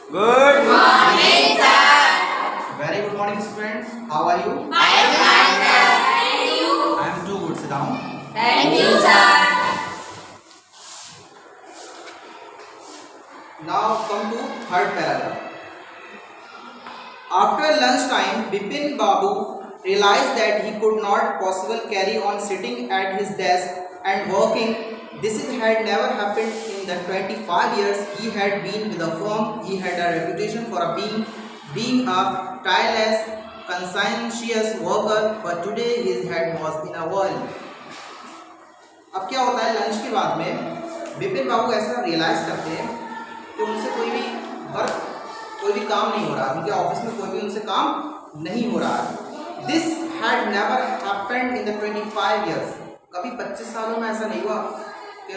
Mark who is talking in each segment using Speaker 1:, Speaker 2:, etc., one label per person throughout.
Speaker 1: Good
Speaker 2: morning, sir.
Speaker 1: Very good morning, students. How are you?
Speaker 2: I am fine, sir. And you?
Speaker 1: I am too good. Sit down.
Speaker 2: Thank you, sir.
Speaker 1: Now come to third paragraph. After lunchtime, Bipin Babu realized that he could not possibly carry on sitting at his desk and working. This had never happened in the 25 years he had been with the firm. He had a reputation for being a tireless, conscientious worker, but today his head was in a whirl. अब क्या होता है, lunch के बाद में बिपिन बाबू ऐसा realise करते हैं कि उनसे कोई भी काम नहीं हो रहा, उनके ऑफिस में कोई भी उनसे काम नहीं हो रहा है। This had never happened in the 25 years. कभी 25 सालों में ऐसा नहीं हुआ कि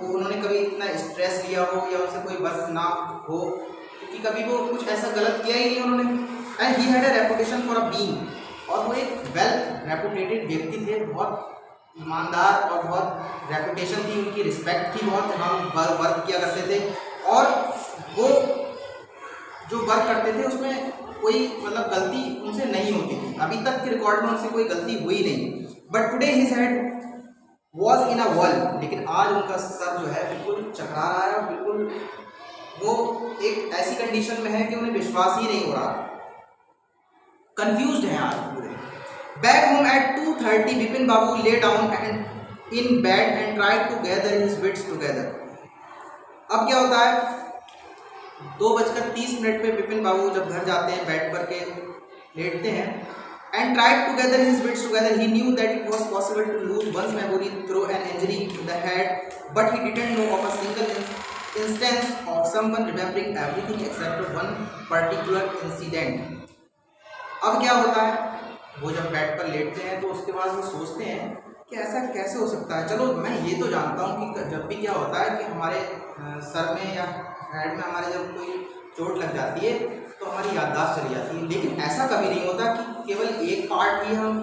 Speaker 1: उन्होंने कभी इतना स्ट्रेस लिया हो या उनसे कोई वर्क ना हो, क्योंकि कभी वो कुछ ऐसा गलत किया ही नहीं उन्होंने। And he had a reputation for a being, और वो एक वेल रेपुटेटेड व्यक्ति थे, बहुत ईमानदार और बहुत रेपुटेशन थी उनकी, रिस्पेक्ट थी बहुत। हम वर्क किया करते थे और वो जो वर्क करते थे उसमें कोई मतलब गलती उनसे नहीं होती थी, अभी तक के रिकॉर्ड में उनसे कोई गलती हुई नहीं। But today his head was in a world, लेकिन आज उनका सर जो है बिल्कुल चकरा रहा है और बिल्कुल वो एक ऐसी कंडीशन में है कि उन्हें विश्वास ही नहीं हो रहा, कंफ्यूज्ड हैं आज पूरे। Back home at 2:30 Bipin Babu lay down and in bed and tried to gather his wits together. अब क्या होता है, 2:30 पे बिपिन बाबू जब घर जाते हैं, बेड पर के लेटते हैं, and tried to gather his wits together. He knew that it was possible to lose one's memory through an injury in the head, but he didn't know of a single instance of someone remembering everything except one particular incident. अब क्या होता है, वो जब bed पर लेटते हैं तो उसके बाद वो सोचते हैं कि ऐसा कैसे हो सकता है। चलो मैं ये तो जानता हूँ कि जब भी क्या होता है कि हमारे सर में या हेड में हमारे जब कोई चोट लग जाती है तो हमारी याददाश्त चली जाती है, लेकिन ऐसा कभी नहीं होता कि केवल एक पार्ट ही हम,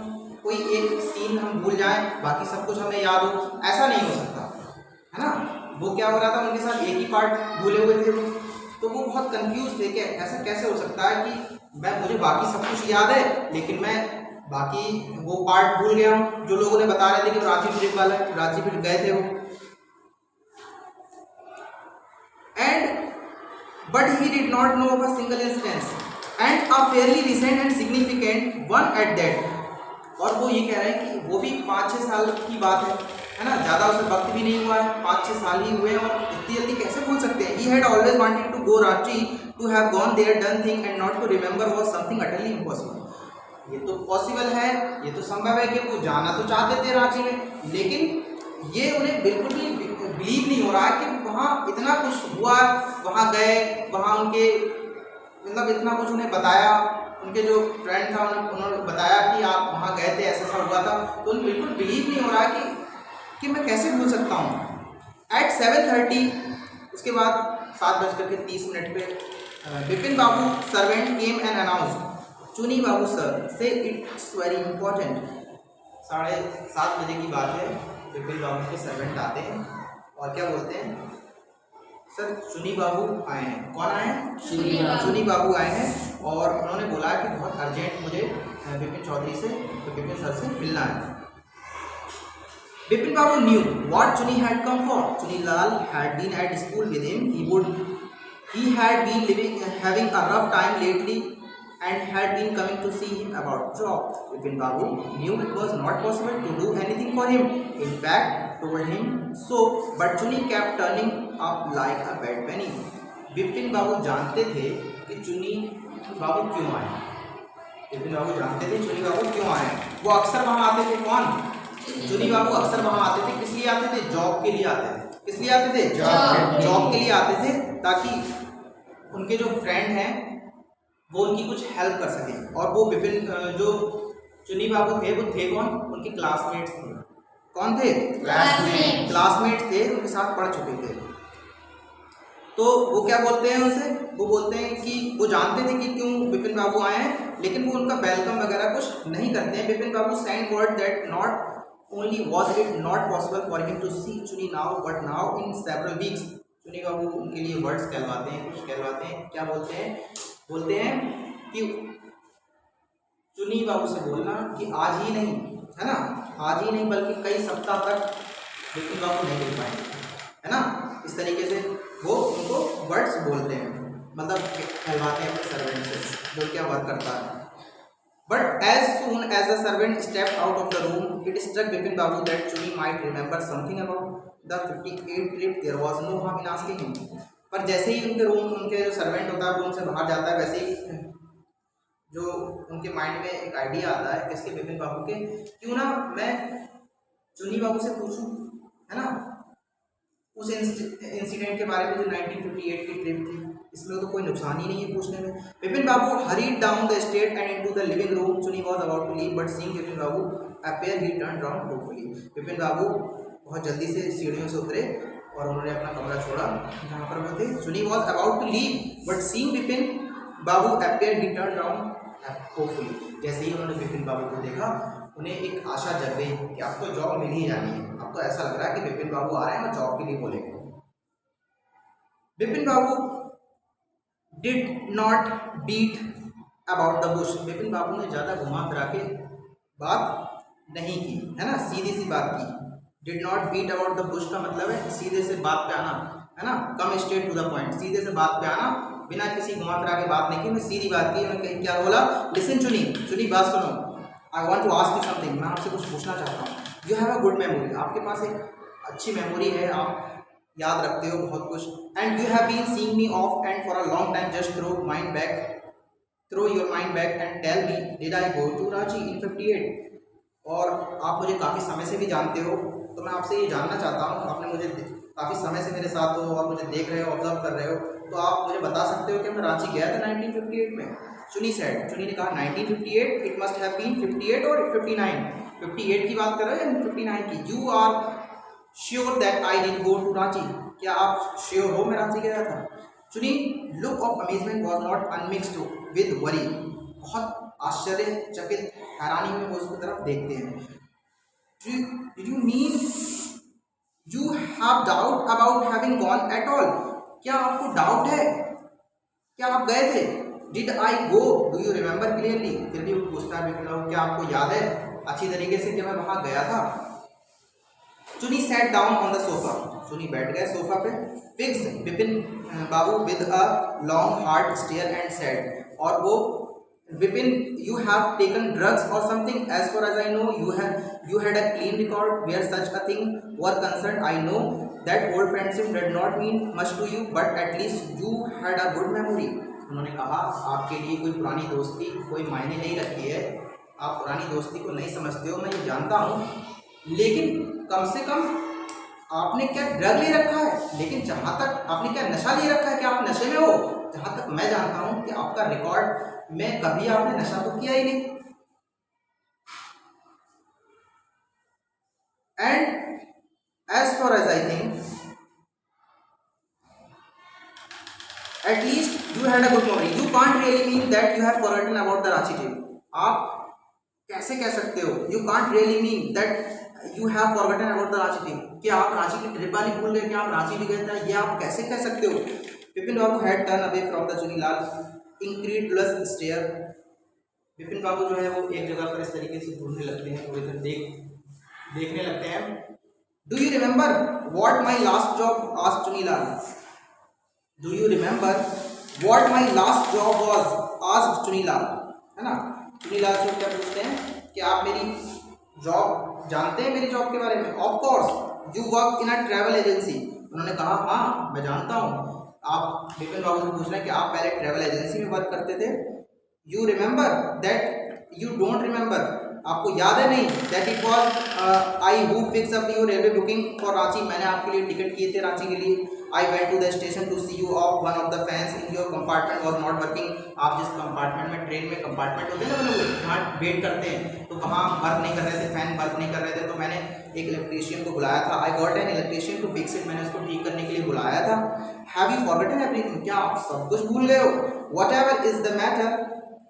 Speaker 1: कोई एक सीन हम भूल जाएं, बाकी सब कुछ हमें याद हो। ऐसा नहीं हो सकता है ना। वो क्या हो रहा था, उनके साथ एक ही पार्ट भूले हुए थे वो, तो वो बहुत कंफ्यूज थे कि ऐसा कैसे हो सकता है कि मुझे बाकी सब कुछ याद है लेकिन मैं बाकी वो पार्ट भूल गया हूँ जो लोगों ने बता रहे थे कि रांची ट्रिप वाला है, रांची ट्रिप गए थे वो। And but he did not know of a single instance and a fairly recent and significant one at that. और वो ये कह रहे हैं कि वो भी 5-6 साल की बात है ना, ज़्यादा उसे वक्त भी नहीं हुआ है, 5-6 साल ही हुए हैं और इतनी जल्दी कैसे भूल सकते हैं। He had always wanted to go Ranchi, to have gone there, done thing and not to remember was something utterly impossible. ये तो पॉसिबल है, ये तो संभव है कि वो जाना तो चाहते थे रांची में, लेकिन ये उन्हें बिल्कुल भी बिलीव नहीं हो रहा है कि वहाँ इतना कुछ हुआ, वहाँ गए, वहाँ उनके मतलब इतना कुछ उन्हें बताया, उनके जो फ्रेंड था उन्होंने बताया कि आप वहाँ गए थे, ऐसा ऐसा हुआ था, तो उन्हें बिल्कुल बिलीव नहीं हो रहा है कि मैं कैसे भूल सकता हूँ। एट 7:30 उसके बाद 7:30 पे बिपिन बाबू सर्वेंट केम एंड अनाउंस, चुनी बाबू सर से इट्स वेरी इंपॉर्टेंट। 7:30 बजे की बात है, बिपिन बाबू के सर्वेंट आते हैं और क्या बोलते हैं, सर चुनी बाबू आए हैं। कौन आए हैं? चुनी बाबू आए हैं और उन्होंने बोला कि बहुत अर्जेंट मुझे बिपिन चौधरी से, तो बिपिन सर से मिलना है। बिपिन बाबू new what Chuni had come for. Chuni Lal had been at school with him. He had been having a rough time lately and had been coming to see him about job. Bipin Babu knew it was not possible to do anything for him. In fact, told him so, but Chuni kept turning up like a bad penny. Bipin Babu जानते थे कि चुनी बाबू क्यों आए। बिपिन बाबू जानते थे चुनी बाबू क्यों आए। वो अक्सर वहाँ आते थे। कौन? चुनी बाबू अक्सर वहाँ आते थे। किस लिए आते थे? जॉब के लिए आते थे। किस लिए आते थे? जॉब के लिए आते थे, ताकि उनके जो फ्रेंड हैं वो उनकी कुछ हेल्प कर सके। और वो बिपिन जो चुनी बाबू थे वो थे कौन? उनके क्लासमेट्स थे। कौन थे? क्लासमेट थे, उनके साथ पढ़ चुके थे। तो वो क्या बोलते हैं उनसे? वो बोलते हैं कि वो जानते थे कि क्यों बिपिन बाबू आए हैं, लेकिन वो उनका वेलकम वगैरह कुछ नहीं करते हैं। Bipin Babu send word that not only was it not possible for him to see Chuni now, but now in several weeks चुनी बाबू उनके लिए वर्ड्स कहलवाते हैं, कुछ कहलवाते हैं, क्या बोलते हैं कि चुनी बाबू से बोलना कि आज ही नहीं, है ना, आज ही नहीं बल्कि कई सप्ताह तक बिपिन बाबू नहीं मिल पाएंगे, है ना। इस तरीके से वो उनको वर्ड्स बोलते हैं, मतलब कहलवाते हैं अपने सर्वेंट से जो क्या वर्क करता है। But as soon as the servant stepped out of the room, it struck Bipin Babu that Chuni might remember something about the 58 trip. There was no harm in asking him. पर जैसे ही उनके जो servant होता है वो उनसे बाहर जाता है, वैसे ही जो उनके माइंड में एक आइडिया आता है किसके, बिपिन बाबू के, क्यों ना मैं चुनी बाबू से पूछूं, है ना, उस इंसिडेंट के बारे में जो 1958 की ट्रिप थी, इसमें तो कोई नुकसान ही नहीं है पूछने में। Bipin Babu hurried down the stairs and into the living room. Chuni was about to leave but seeing Bipin Babu appear he turn round hopefully. Bipin Babu बहुत जल्दी से सीढ़ियों से उतरे और उन्होंने अपना कमरा छोड़ा जहाँ पर वो थे। Chuni was about to leave but seeing Bipin Babu appear he turn round hopefully. जैसे ही उन्होंने बिपिन बाबू को देखा, उन्हें एक आशा जग गई कि अब तो जॉब मिल ही जानी है। अब तो ऐसा लग रहा है कि बिपिन बाबू आ रहे हैं और जॉब के लिए बोलेंगे। Bipin Babu did not beat about the bush. Bipin Babu ने ज़्यादा घुमा फिरा के बात नहीं की, है ना, सीधी सी बात की। Did not beat about the bush का मतलब है सीधे से बात पे आना, है ना, come straight to the point, सीधे से बात पे आना, बिना किसी घुमा फिरा के बात नहीं की, उन्होंने सीधी बात की। उन्होंने क्या बोला, लिसन चुनी, चुनी बात सुनो, I want to ask you something, मैं आपसे कुछ पूछना चाहता हूँ। You have a good memory, आपके पास एक अच्छी मेमोरी है, आप याद रखते हो बहुत कुछ। And you have been seeing me off and for a long time, just throw your mind back and tell me did I go to Ranchi in 58। और आप मुझे काफ़ी समय से भी जानते हो, तो मैं आपसे ये जानना चाहता हूँ, आपने मुझे काफ़ी समय से मेरे साथ हो और मुझे देख रहे हो, ऑब्जर्व कर रहे हो, तो आप मुझे बता सकते हो कि मैं रांची गया था 1958 में। चुनी सेड, चुनी ने कहा 1958, इट मस्ट हैव बीन 58 और 59, 58 की बात कर रहे हो या 59 की। You are sure that I did go to Ranchi, क्या आप श्योर हो मैं रांची गया था। Chuni look of amazement was not unmixed with worry, बहुत आश्चर्यचकित हैरानी में वो उसकी तरफ देखते हैं। Did you mean you have doubt about having gone at all? क्या आपको डाउट है, क्या आप गए थे। Did I go? Do you remember clearly? फिर भी वो पूछता है बिपिन बाबू, क्या आपको याद है अच्छी तरीके से कि मैं वहां गया था। चुनी sat down on the sofa, चुनी बैठ गए सोफा पे। Fixed Bipin Babu with a long hard stare and said, और वो Bipin, you have taken drugs or something? As far as I know, you had a clean record where such a thing were concerned. I know that old friendship did not mean much to you, but at least you had a good memory. उन्होंने कहा आपके लिए कोई पुरानी दोस्ती कोई मायने नहीं रखती है, आप पुरानी दोस्ती को नहीं समझते हो, मैं ये जानता हूँ, लेकिन कम से कम आपने क्या ड्रग ले रखा है, लेकिन जहाँ तक आपने क्या नशा ले रखा है, क्या आप नशे में हो, जहाँ तक मैं जानता हूँ कि आपका रिकॉर्ड में कभी आपने नशा तो किया ही नहीं। And as far as I think at least you had a good memory, you can't really mean that you have forgotten about the Ranchi trip. आप कैसे कह सकते हो, you can't really mean that you have forgotten about the Ranchi trip, क्या आप रांची की trip वाली भूल गए, क्या आप रांची भी गए थे, ये आप कैसे कह सकते हो। Bipin Babu had turn away from the Chunilal incredulous stare. Bipin Babu जो है वो एक जगह पर इस तरीके से घूमने लगते हैं, थोड़ी देर देखने लगते हैं। Do you remember what my last job, asked Chunilal. Do you remember what my last job was, asked Chunilal, है ना। चुनीलाल से क्या पूछते हैं कि आप मेरी जॉब जानते हैं, मेरी जॉब के बारे में। Of course you work in a travel agency. उन्होंने कहा हाँ मैं जानता हूँ। आप बिपिन बाबू से पूछ रहे हैं कि आप पहले ट्रैवल एजेंसी में वर्क करते थे। You remember that, you don't remember, आपको याद है नहीं, that it was I who fix up your railway booking for Ranchi, मैंने आपके लिए टिकट किए थे रांची के लिए। I went to the station to see you off one of the fans in your compartment was not working. आप जिस compartment में, ट्रेन में कंपार्टमेंट होते हैं ना बने हुए जहाँ वेट करते हैं, तो वहाँ वर्क नहीं कर रहे थे, फैन वर्क नहीं कर रहे थे, तो मैंने एक इलेक्ट्रीशियन को बुलाया था। I got an electrician to fix it, मैंने उसको ठीक करने के लिए बुलाया था। हैव यू फॉरगॉटन एवरीथिंग, क्या आप सब कुछ भूल गए हो। Whatever is the matter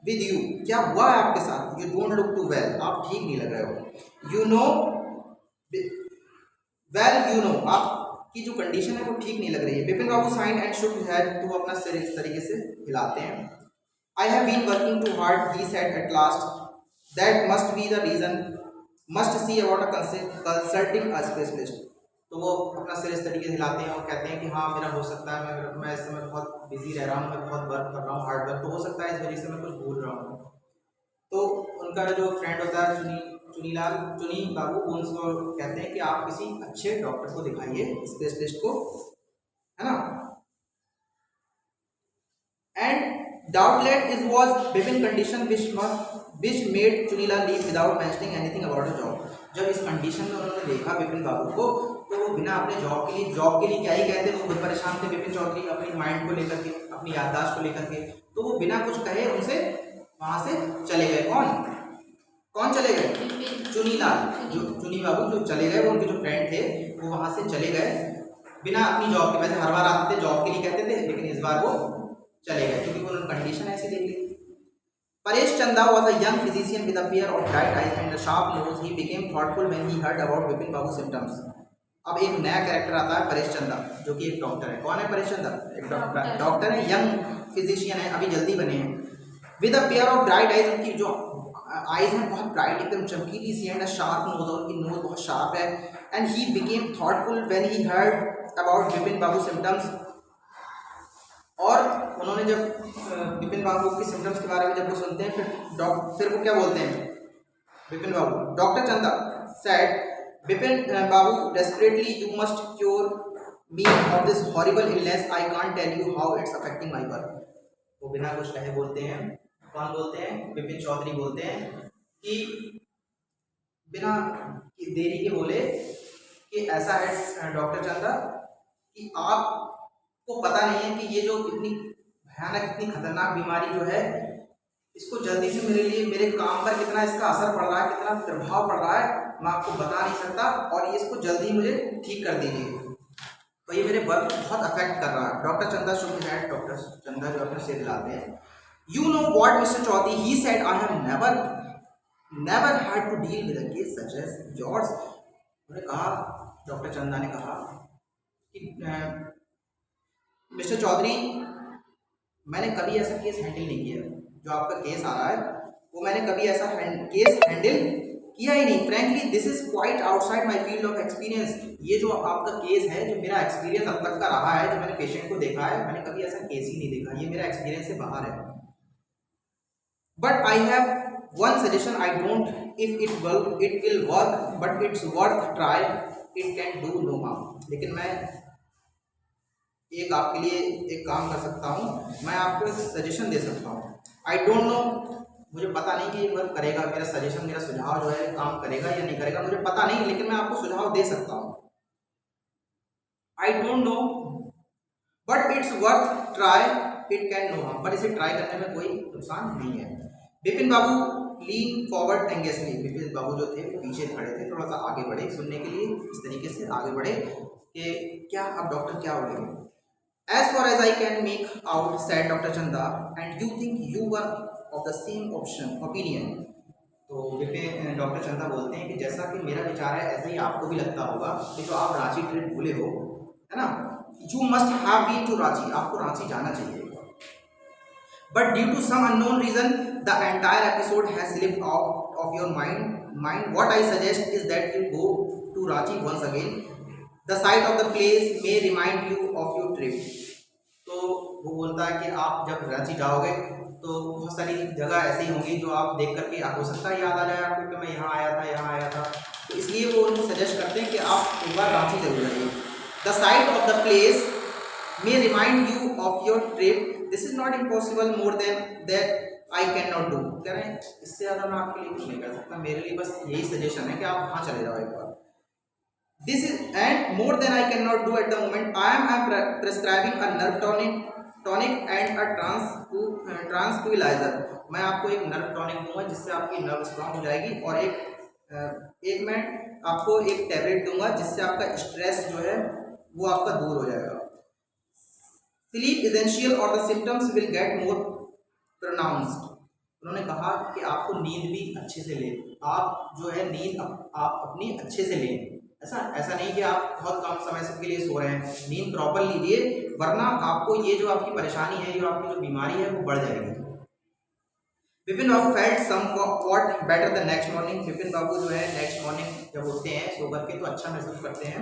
Speaker 1: with you, क्या हुआ है आपके साथ। You don't look too well, आप ठीक नहीं लग रहे हो। You know well, you know, आप की जो कंडीशन है वो ठीक नहीं लग रही है। Vipin Babu sighed and shook his head, तो वो अपना सिर इस तरीके से हिलाते हैं। I have been working too hard, he said at last, that must be the reason, must see about a consulting a specialist. तो वो अपना सिर इस तरीके से हिलाते हैं और कहते हैं कि हाँ मेरा हो सकता है, मैं इस समय बहुत बिजी रह रहा हूँ, मैं बहुत वर्क कर रहा हूँ, हार्ड वर्क, तो हो सकता है इस वजह से मैं कुछ भूल रहा हूँ। तो उनका जो फ्रेंड होता है चुनी बाबू, वो उनको कहते हैं कि आप किसी अच्छे डॉक्टर को दिखाइए, स्पेशलिस्ट को, है ना। And doubtless is was Vipin condition which made Chunilal leave without mentioning anything about a job. जब इस कंडीशन में उन्होंने देखा विपिन बाबू को, तो वो बिना अपने जॉब के लिए क्या ही कहते, वो खुद परेशान थे विपिन चौधरी अपनी माइंड को लेकर के, अपनी याददाश्त को लेकर के, तो वो बिना कुछ कहे उनसे वहां से चले गए। कौन चले गए? चुनीलाल, जो चुनी बाबू जो चले गए, वो उनके जो फ्रेंड थे वो वहां से चले गए बिना अपनी जॉब के। वैसे हर बार आते थे जॉब के लिए कहते थे, लेकिन इस बार वो चले गए क्योंकि उन्होंने कंडीशन ऐसी देख ली। परेश चंदा was a young physician with a pair of bright eyes and a sharp nose. He became thoughtful when he heard about Vipin Babu's symptoms. अब एक नया कैरेक्टर आता है परेश चंदा, जो कि एक डॉक्टर है। कौन है परेश चंदा? एक डॉक्टर है, यंग फिजिशियन है, अभी जल्दी बने हैं। With a pair of bright eyes, उनकी जो आइज हैं बहुत ब्राइट, एकदम चमकीली सी, एंड अ शार्प नोज, और उनकी नोज बहुत शार्प है। And he became thoughtful when he heard about Vipin Babu symptoms. और उन्होंने जब विपिन बाबू के सिम्टम्स के बारे में जब वो सुनते हैं, फिर वो क्या बोलते हैं Vipin Babu? Doctor Chanda said, Vipin Babu desperately, you must cure me of this horrible illness, I can't tell you how it's affecting my work. वो बिना कुछ कहे बोलते हैं, कौन बोलते हैं? विपिन चौधरी बोलते हैं कि बिना देरी के बोले कि ऐसा है डॉक्टर चंदा कि आपको पता नहीं है कि ये जो इतनी भयानक, इतनी खतरनाक बीमारी जो है, इसको जल्दी से मेरे लिए, मेरे काम पर कितना इसका असर पड़ रहा है, कितना प्रभाव पड़ रहा है, मैं आपको बता नहीं सकता, और ये इसको जल्दी मुझे ठीक कर दीजिए, तो ये मेरे वर्क बहुत अफेक्ट कर रहा है। डॉक्टर चंदा शुड हैड, डॉक्टर चंदा जो अपने सिर हिलाते हैं। You know what mister Chaudhary, he said, I have never had to deal with a case such as yours. उन्होंने कहा, डॉक्टर चंदा ने कहा कि मिस्टर चौधरी, मैंने कभी ऐसा केस हैंडल नहीं किया, जो आपका केस आ रहा है वो मैंने कभी ऐसा केस हैंडल किया ही नहीं। Frankly this is quite outside my field of experience. ये जो आपका केस है, जो मेरा एक्सपीरियंस अब तक का रहा है, जो मैंने पेशेंट को देखा है, मैंने कभी ऐसा केस ही नहीं देखा, ये मेरा एक्सपीरियंस से बाहर है। But I have one suggestion, I don't if it will work but it's worth try, it can do no harm. लेकिन मैं एक आपके लिए एक काम कर सकता हूँ, मैं आपको एक सजेशन दे सकता हूँ। आई डोंट नो, मुझे पता नहीं कि ये वर्क करेगा, मेरा सजेशन, मेरा सुझाव जो है काम करेगा या नहीं करेगा, मुझे पता नहीं, लेकिन मैं आपको सुझाव दे सकता हूँ। I don't know but it's worth try, it can no harm. पर इसे ट्राई करने में कोई नुकसान नहीं है। Vipin Babu lean forward eagerly, Vipin Babu जो थे वो पीछे खड़े थे, थोड़ा सा आगे बढ़े सुनने के लिए, इस तरीके से आगे बढ़े कि क्या अब डॉक्टर क्या बोलेंगे। As far as I can make out, said Dr. Chanda, and you think you were of the same opinion. तो विपिन डॉक्टर चंदा बोलते हैं कि जैसा कि मेरा विचार है, ऐसा ही आपको भी लगता होगा कि जो आप रांची ट्रिप भूले हो, है ना, you must have been to Ranchi, आपको रांची जाना चाहिए। But due to some unknown reason the entire episode has slipped out of your mind. What I suggest is that you go to Ranchi once again, the sight of the place may remind you of your trip. तो वो बोलता है कि आप जब रांची जाओगे तो बहुत सारी जगह ऐसी होंगी जो आप देख करके हो सकता है याद आ जाए आपको कि मैं यहाँ आया था, तो इसलिए वो उनको सजेस्ट करते हैं कि आप एक बार रांची जरूर जाइए। The sight of the place may remind you of your trip, this is not impossible more than that I can not do. कह रहे हैं इससे ज़्यादा मैं आपके लिए कुछ नहीं कर सकता, मेरे लिए बस यही सजेशन है कि आप वहाँ चले जाओ एक बार। This is and more than I cannot do at the moment. I am prescribing a nerve tonic and a tranquilizer. मैं आपको एक नर्व टॉनिक दूंगा जिससे आपकी नर्व स्ट्रांग हो जाएगी, और एक मैं आपको एक टैबलेट दूंगा जिससे आपका स्ट्रेस जो है वो आपका दूर हो जाएगा। Sleep essential or the symptoms will get more pronounced. उन्होंने कहा कि आपको नींद भी अच्छे से लें, आप जो है नींद आप अपनी अच्छे से लें, ऐसा ऐसा नहीं कि आप बहुत कम समय के लिए सो रहे हैं, नींद प्रॉपर लीजिए, वरना आपको ये जो आपकी परेशानी है, जो आपकी जो बीमारी है वो बढ़ जाएगी। Vipin Babu felt somewhat better the next morning. Vipin Babu जो है नेक्स्ट मॉर्निंग जब उठते हैं सो करके तो अच्छा महसूस करते हैं।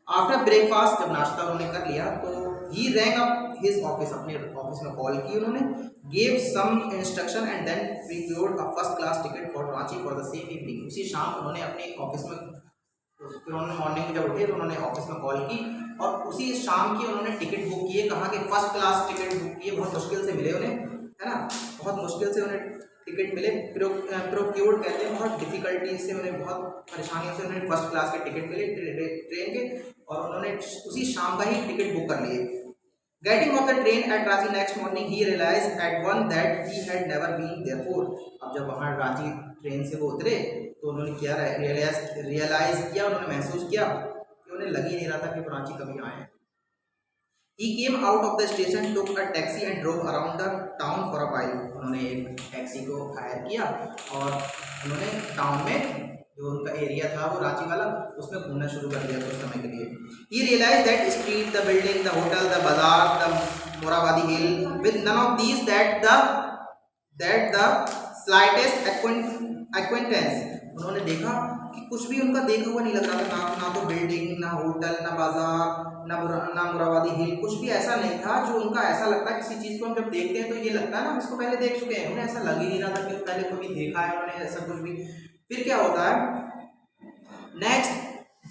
Speaker 1: आफ्टर ब्रेकफास्ट, जब नाश्ता उन्होंने कर लिया तो he rang up his office, अपने ऑफिस में कॉल की उन्होंने, gave some instruction and then procured a first class ticket for Ranchi for the same evening. उसी शाम उन्होंने अपने ऑफिस में, फिर उन्होंने मॉर्निंग में जब उठे तो उन्होंने ऑफिस में कॉल की और उसी शाम की उन्होंने टिकट बुक किए। कहाँ के? फर्स्ट क्लास टिकट बुक किए, बहुत मुश्किल से मिले उन्हें, है ना, बहुत मुश्किल से उन्हें टिकट मिले। प्रोक्योर्ड कहते हैं, बहुत डिफिकल्टी से उन्हें, बहुत परेशानियों से उन्हें फर्स्ट क्लास के टिकट मिले ट्रेन के, और उन्होंने उसी शाम का ही टिकट बुक कर लिए। Getting off the train at Ranchi next morning he realize at once that he had never been there before. अब जब वहाँ रांची ट्रेन से वो उतरे तो उन्होंने क्या रियलाइज किया, उन्होंने महसूस किया कि उन्हें लग ही नहीं रहा था कि वो रांची कभी आए हैं। He came out of the station, took a taxi and drove around the town for a while. उन्होंने एक टैक्सी को हायर किया और उन्होंने टाउन में, जो उनका एरिया था वो रांची वाला, उसमें घूमना शुरू कर दिया कुछ समय के लिए। He realized that street, the building, the hotel, the bazaar, the Moravadi hill, with none of these that the slightest acquaintance। उन्होंने देखा कि कुछ भी उनका देखा हुआ नहीं लग रहा था, ना तो बिल्डिंग, ना होटल, ना बाजार, ना मुराबादी हिल, कुछ भी ऐसा नहीं था जो उनका ऐसा लगता है। किसी चीज़ को हम जब देखते हैं तो ये लगता है ना हम इसको पहले देख चुके हैं, उन्हें ऐसा लग ही नहीं रहा था कि पहले कभी देखा है उन्होंने ऐसा कुछ भी। फिर क्या होता है next,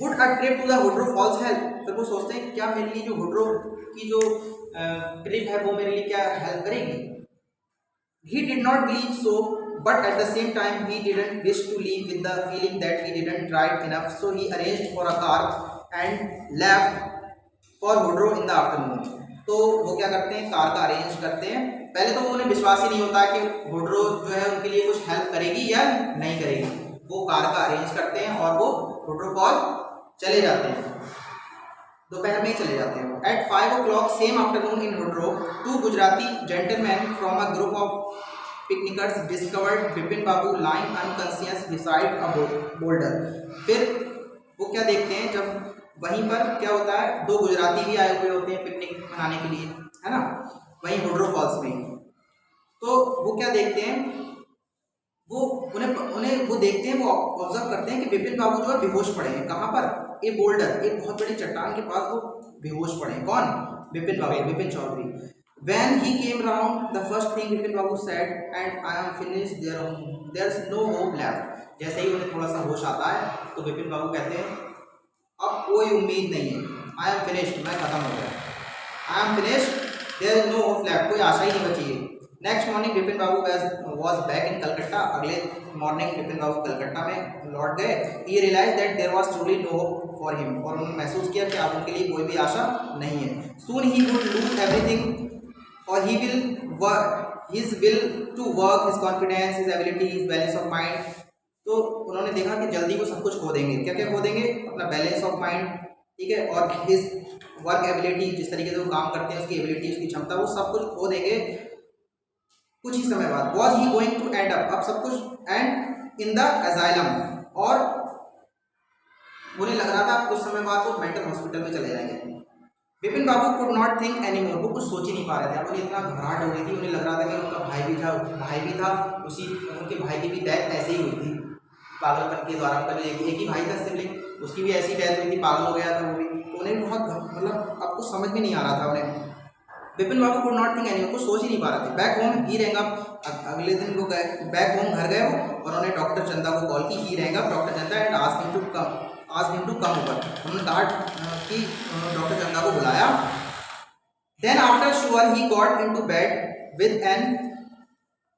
Speaker 1: would a trip to the Hundru falls help. फिर वो सोचते हैं क्या मेरे लिए जो हुड्रो की जो ट्रिप है वो मेरे लिए क्या हेल्प करेगी। He did not believe so, but at the same time he didn't wish to leave with the feeling that he didn't try enough. So he arranged for a car and left for Woodrow in the afternoon. तो वो क्या करते हैं, car का arrange करते हैं। पहले तो उन्हें विश्वास ही नहीं होता कि वुड्रो जो है उनके लिए कुछ हेल्प करेगी या नहीं करेगी। वो कार का अरेंज करते हैं और वो वुड्रो फॉल चले जाते हैं, दोपहर में ही चले जाते हैं। At 5 o'clock same afternoon in Hundru, 2 Gujarati gentleman from a group of picnickers discovered Vipin Babu lying unconscious beside a boulder. फिर वो क्या देखते हैं, जब वहीं पर क्या होता है, 2 गुजराती भी आए हुए होते हैं पिकनिक मनाने के लिए, है ना, वहीं वुड्रो फॉल्स में। तो वो क्या देखते हैं, वो उन्हें वो देखते हैं, वो ऑब्जर्व करते हैं कि विपिन बाबू जो है बेहोश पड़े हैं। कहाँ पर? ए बोल्डर, एक बहुत बड़ी चट्टान के पास वो बेहोश पड़े हैं। कौन? विपिन बाबू, Vipin Chaudhary. When he came round, the first thing Vipin Babu said, "And I am finished. There's no hope left." जैसे ही उन्हें थोड़ा सा होश आता है तो विपिन बाबू कहते हैं अब कोई उम्मीद नहीं है। I am finished, मैं खत्म हो गया। I am finished. There is no hope left, कोई आशा ही नहीं बची है। Next morning Vipin Babu was back in Calcutta. अगले मॉर्निंग विपिन बाबू कलकत्ता में लौट गए। He realize that there was truly no hope for him, और उन्होंने महसूस किया कि अब उनके लिए कोई भी आशा नहीं है। Soon he would lose everything और he will work his will to work, his confidence, his ability, his balance of mind. तो उन्होंने देखा कि जल्दी वो सब कुछ खो देंगे। क्या क्या खो देंगे? अपना बैलेंस ऑफ माइंड, ठीक है, और हिज वर्क एबिलिटी, जिस तरीके से वो काम करते हैं उसकी एबिलिटी, उसकी क्षमता, वो सब कुछ खो देंगे कुछ ही समय बाद। Was he going to end up, अब सब कुछ एंड इन द एजाइलम, और उन्हें लग रहा था कुछ समय बाद वो मेंटल हॉस्पिटल में चले जाएंगे। Vipin Babu could not think any more, वो कुछ सोच ही नहीं पा रहे थे। अब उन्हें इतना घबराहट हो रही थी, उन्हें लग रहा था कि उनका भाई भी था, उसी उनके भाई की भी डेथ ऐसे ही हुई थी पागलपन के द्वारा। उनका जो एक ही भाई था सिबलिंग, उसकी भी ऐसी डेथ हुई थी, पागल हो गया था वो भी। तो उन्हें बहुत मतलब अब कुछ समझ में नहीं आ रहा था उन्हें। Vipin Babu could not think any, कुछ सोच ही नहीं पा रहे थे। बैक होम ही रैंग अप, अगले दिन वो गए बैक होम, घर गए वो, और उन्होंने डॉक्टर चंदा को कॉल की। He rang up doctor Chanda and asked him to come over. उन्होंने कहा कि डॉक्टर चंदा को बुलाया। Then after sure he got into bed with an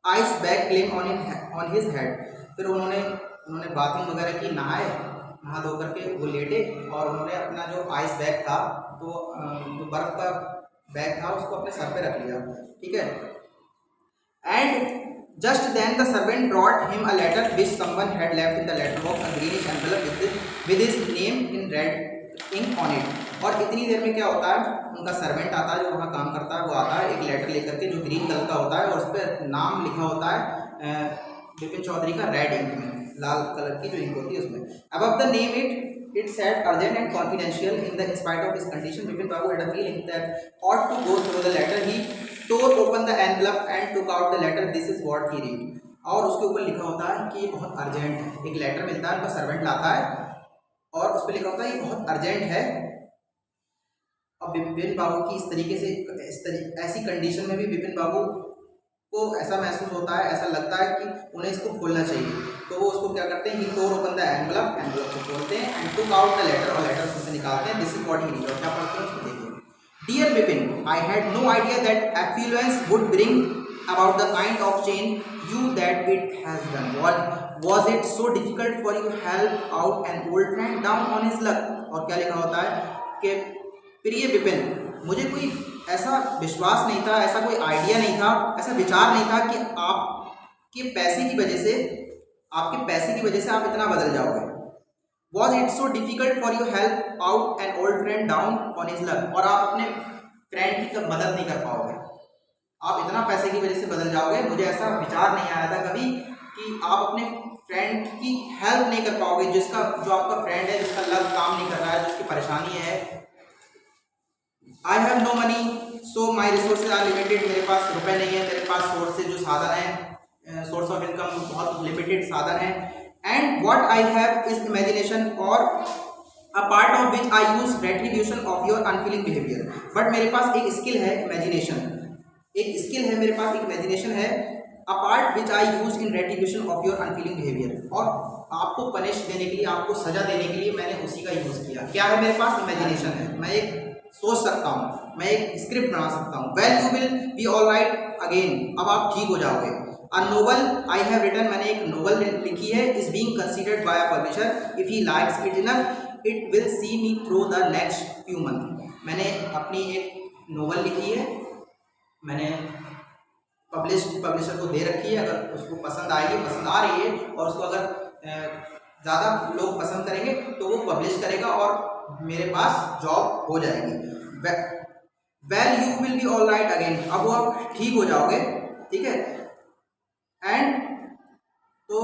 Speaker 1: ice bag claim on his head. फिर उन्होंने बाथरूम वगैरह की, नहा धो करके वो लेटे, और उन्होंने अपना जो आइस बैग था, तो जो बर्फ का बैग था, उसको अपने सर पे रख लिया, ठीक है। And just then the servant brought him a letter which someone had left in the letter box, a greenish envelope with his name in red ink on it. और इतनी देर में क्या होता है, उनका सर्वेंट आता है जो वहाँ काम करता है, वो आता है एक लेटर लेकर के जो ग्रीन कलर का होता है, और उस पर नाम लिखा होता है विपिन चौधरी का रेड इंक में, लाल कलर की जो इंक होती है उसमें। Above the name it it said urgent and confidential. In spite of his condition, Bipin Babu had a feeling that ought to go through the letter. He tore open the envelope and took out the letter. This is what he read. और उसके ऊपर लिखा होता है कि ये बहुत urgent है. एक लेटर मिलता है, उनका सर्वेंट लाता है और उस पर लिखा होता है ये बहुत अर्जेंट है. अब बिपिन बाबू की इस तरीके से ऐसी कंडीशन में भी बिपिन बाबू को ऐसा महसूस होता है, ऐसा लगता है कि उन्हें इसको खोलना चाहिए. तो वो उसको क्या करते हैं, he tore open the envelope को खोलते हैं and took out the letter, और लेटर उससे निकालते हैं. This is what he read. और क्या पढ़ते हैं उसको देखिए. Dear Bipin, I had no idea that affluence would bring about the kind of change you that it has done. Was it so difficult for you to help out an old friend down on his luck? और क्या लिखा होता है कि प्रिय विपिन, मुझे कोई ऐसा विश्वास नहीं था, ऐसा कोई आइडिया नहीं था, ऐसा विचार नहीं था कि आपके पैसे की वजह से आप इतना बदल जाओगे. Was it so difficult for you to help out an old friend down on his luck? और आप अपने फ्रेंड की मदद नहीं कर पाओगे, आप इतना पैसे की वजह से बदल जाओगे. मुझे ऐसा विचार नहीं आया था कभी कि आप अपने फ्रेंड की हेल्प नहीं कर पाओगे, जो आपका फ्रेंड है, जिसका लक काम नहीं कर रहा है, जिसकी परेशानी है. I have no money so my resources are limited. मेरे पास रुपए नहीं है, मेरे पास सोर्सेज जो साधन है, सोर्स ऑफ इनकम बहुत लिमिटेड साधन है. And what I have is imagination, और a part of which I use retribution of your unfeeling behaviour. But मेरे पास एक स्किल है, इमेजिनेशन. एक स्किल है मेरे पास, एक इमेजिनेशन है. A part which I use in retribution of your unfeeling behaviour. और आपको पनिश देने के लिए, आपको सजा देने के लिए मैंने उसी का यूज किया. क्या है मेरे पास? इमेजिनेशन है. मैं एक सोच सकता हूँ, मैं एक स्क्रिप्ट बना सकता हूँ. Well you will be all right again. अब आप ठीक हो जाओगे. A novel I have written, मैंने एक नोवेल लिखी है. Is being considered by a publisher. If he likes it enough it will see me through the next few month. मैंने अपनी एक नोवेल लिखी है, मैंने पब्लिशर को दे रखी है. अगर उसको पसंद आ रही है और उसको अगर ज़्यादा लोग पसंद करेंगे तो वो पब्लिश करेगा और मेरे पास जॉब हो जाएगी. Well you will be all right again. अब वो आप ठीक हो जाओगे, ठीक है. एंड तो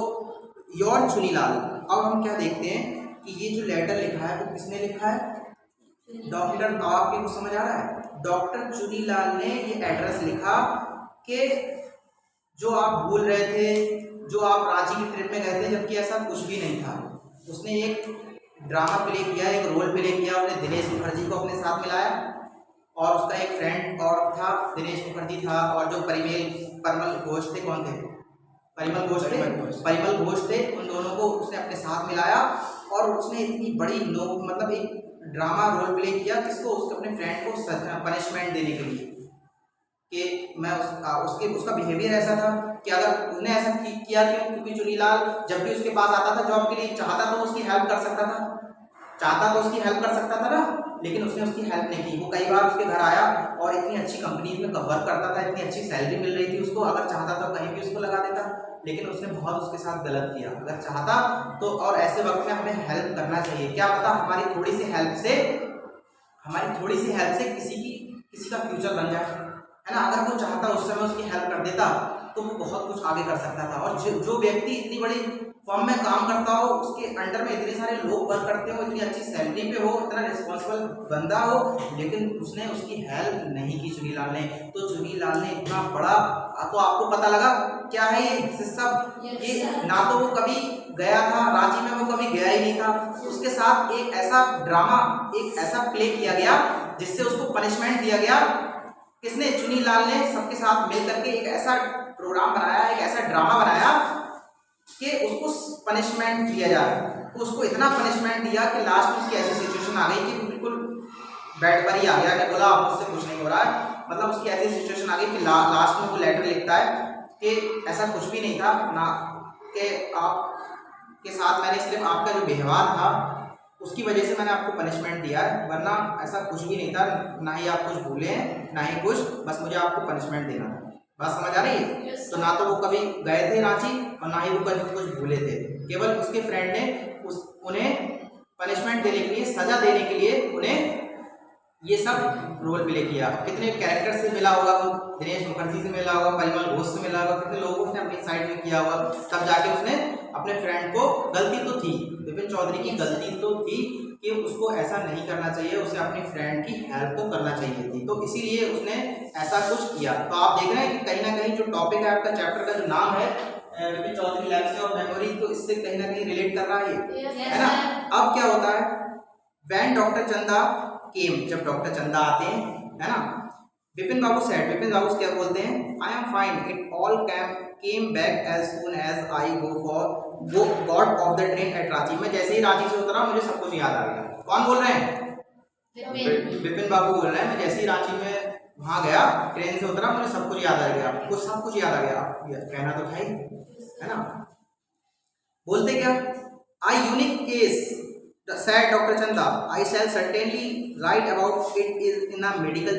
Speaker 1: योर चुनीलाल. अब हम क्या देखते हैं कि ये जो लेटर लिखा है वो किसने लिखा है? डॉक्टर. आपके को समझ आ रहा है? डॉक्टर चुनीलाल ने ये एड्रेस लिखा कि जो आप भूल रहे थे, जो आप रांची की ट्रिप में गए थे, जबकि ऐसा कुछ भी नहीं था. उसने एक ड्रामा प्ले किया, एक रोल प्ले किया. उसने दिनेश मुखर्जी को अपने साथ मिलाया और उसका एक फ्रेंड और था, दिनेश मुखर्जी था, और जो परिमल घोष थे, कौन थे? परिमल घोष थे. उन दोनों को उसने अपने साथ मिलाया और उसने इतनी बड़ी मतलब एक ड्रामा रोल प्ले किया किसको? उसके अपने फ्रेंड को पनिशमेंट देने के लिए कि मैं उसका बिहेवियर ऐसा था कि अगर उसने ऐसा किया क्यों? क्योंकि चुनीलाल जब भी उसके पास आता था जॉब के लिए, चाहता तो उसकी हेल्प कर सकता था ना, लेकिन उसने उसकी हेल्प नहीं की. वो कई बार उसके घर आया और इतनी अच्छी कंपनी में वर्क करता था, इतनी अच्छी सैलरी मिल रही थी उसको, अगर चाहता तो कहीं भी उसको लगा देता, लेकिन उसने बहुत उसके साथ गलत किया. अगर चाहता तो, और ऐसे वक्त में हमें हेल्प करना चाहिए. क्या पता हमारी थोड़ी सी हेल्प से किसी का फ्यूचर बन जाए, है ना. अगर वो चाहता उस समय उसकी हेल्प कर देता तो वो बहुत कुछ आगे कर सकता था. और जो व्यक्ति इतनी बड़ी फर्म में काम करता हो, उसके अंडर में इतने सारे लोग वर्क करते हो, इतनी अच्छी सैलरी पे हो, इतना रिस्पॉन्सिबल बंदा हो, लेकिन उसने उसकी हेल्प नहीं की चुनीलाल ने. तो चुनीलाल ने इतना बड़ा, तो आपको पता लगा क्या है ये सब? ये ना तो वो कभी गया था रांची में, वो कभी गया ही नहीं था. उसके साथ एक ऐसा ड्रामा, एक ऐसा प्ले किया गया जिससे उसको पनिशमेंट दिया गया. किसने? चुनीलाल ने सबके साथ मिल करके एक ऐसा प्रोग्राम बनाया, एक ऐसा ड्रामा बनाया कि उसको पनिशमेंट दिया जाए. तो उसको इतना पनिशमेंट दिया कि लास्ट में उसकी ऐसी सिचुएशन आ गई कि बिल्कुल बेड पर ही आ गया कि बोला अब मुझसे कुछ नहीं हो रहा है. मतलब उसकी ऐसी सिचुएशन आ गई कि लास्ट में वो लेटर लिखता है कि ऐसा कुछ भी नहीं था ना, कि आपके साथ मैंने सिर्फ आपका जो व्यवहार था उसकी वजह से मैंने आपको पनिशमेंट दिया है, वरना ऐसा कुछ भी नहीं था. ना ही आप कुछ भूले हैं, ना ही कुछ, बस मुझे आपको पनिशमेंट देना था. बात समझ आ रही है? तो ना तो वो कभी गए थे रांची और ना ही वो कभी कुछ भूले थे. केवल उसके फ्रेंड ने उन्हें पनिशमेंट देने के लिए, सजा देने के लिए उन्हें ये सब रोल प्ले किया। कितने कैरेक्टर से मिला होगा वो, दिनेश मुखर्जी से मिला होगा, परिमल घोष से मिला होगा, कितने लोगों ने अपनी साइड में किया होगा, तब जाके उसने अपने फ्रेंड को, गलती तो थी विपिन चौधरी की, गलती तो थी कि उसको ऐसा नहीं करना चाहिए, उसे अपनी फ्रेंड की हेल्प तो करना चाहिए थी, तो इसीलिए उसने ऐसा कुछ किया। तो आप देख रहे हैं कि कहीं ना कहीं जो टॉपिक है आपका चैप्टर का जो नाम है Vipin Chaudhary legacy of memory, तो इससे कहीं ना कहीं रिलेट कर रहा है ना। अब क्या होता है, व्हेन डॉक्टर चंदा केम, जब डॉक्टर चंदा आते हैं, है ना, विपिन बाबू सेड, विपिन बाबू क्या बोलते हैं, I am fine, it all came back as soon as I got off the train at Ranchi. मैं जैसे ही रांची से उतरा मुझे सब कुछ याद आ गया। कौन बोल रहे हैं, विपिन बाबू बोल रहे हैं, मैं जैसे ही रांची में वहां गया, ट्रेन से उतरा, मुझे सब कुछ याद आ गया, आपको सब कुछ याद आ गया, कहना तो था ही, है ना। बोलते क्या, I unique case said Dr. Chanda, I shall certainly write about it is in a medical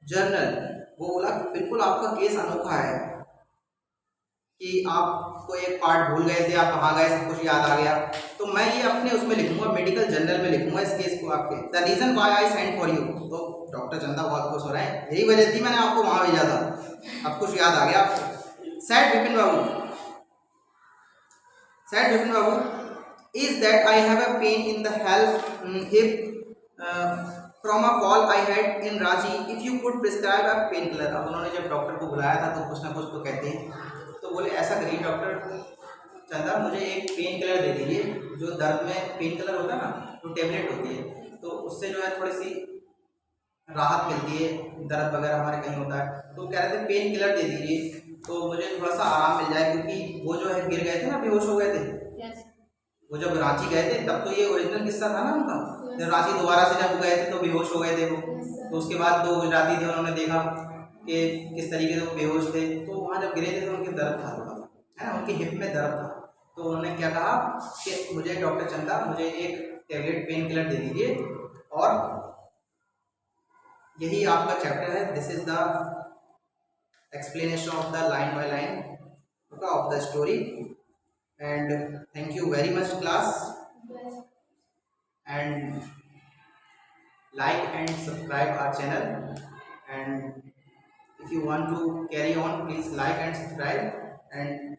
Speaker 1: journal। वो बोला बिल्कुल आपका केस अनोखा है कि आपको एक पार्ट भूल गए थे, आप कहाँ गए सब कुछ याद आ गया, तो मैं ये अपने उसमें लिखूंगा, मेडिकल जर्नल में लिखूंगा इस केस को आपके। The reason why I send for you, तो डॉक्टर चंदा बहुत खुश हो रहे हैं, यही वजह थी मैंने आपको वहां भेजा था, अब कुछ याद आ गया आपको। Sad Vipin Babu, sad Vipin Babu is that I have a pain in the hip from a fall I had in Ranchi, if you could prescribe a painkiller। अब उन्होंने जब डॉक्टर को बुलाया था तो कुछ ना कुछ तो कहते हैं, तो बोले ऐसा करिए डॉक्टर चंदा, मुझे एक पेन किलर दे दीजिए, जो दर्द में पेन किलर होता है ना, तो टेबलेट होती है, तो उससे जो है थोड़ी सी राहत मिलती है, दर्द वगैरह हमारे कहीं होता है, तो कह रहे थे पेन किलर दे दीजिए तो मुझे थोड़ा सा आराम मिल जाए, क्योंकि वो जो है गिर गए थे ना, बेहोश हो गए थे। वो जब रांची गए थे तब तो ये ओरिजिनल किस्सा था ना उनका, जब रांची दोबारा से जब गए थे तो बेहोश हो गए थे वो, तो उसके बाद दो गुजराती थे, उन्होंने देखा कि किस तरीके से वो बेहोश थे, तो वहाँ जब गिरे थे तो उनके दर्द था थोड़ा, है ना, उनके हिप में दर्द था, तो उन्होंने क्या कहा कि मुझे डॉक्टर चंदा, मुझे एक टेबलेट पेन किलर दे दीजिए, और यही आपका चैप्टर है, this is the explanation of the line by line of the story. And thank you very much class, and like and subscribe our channel, and if you want to carry on, please like and subscribe, and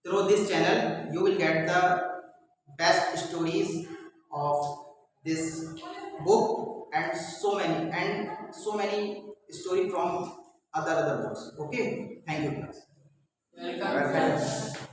Speaker 1: through this channel you will get the best stories of this book and so many story from other books। Okay, thank you class।
Speaker 2: Welcome.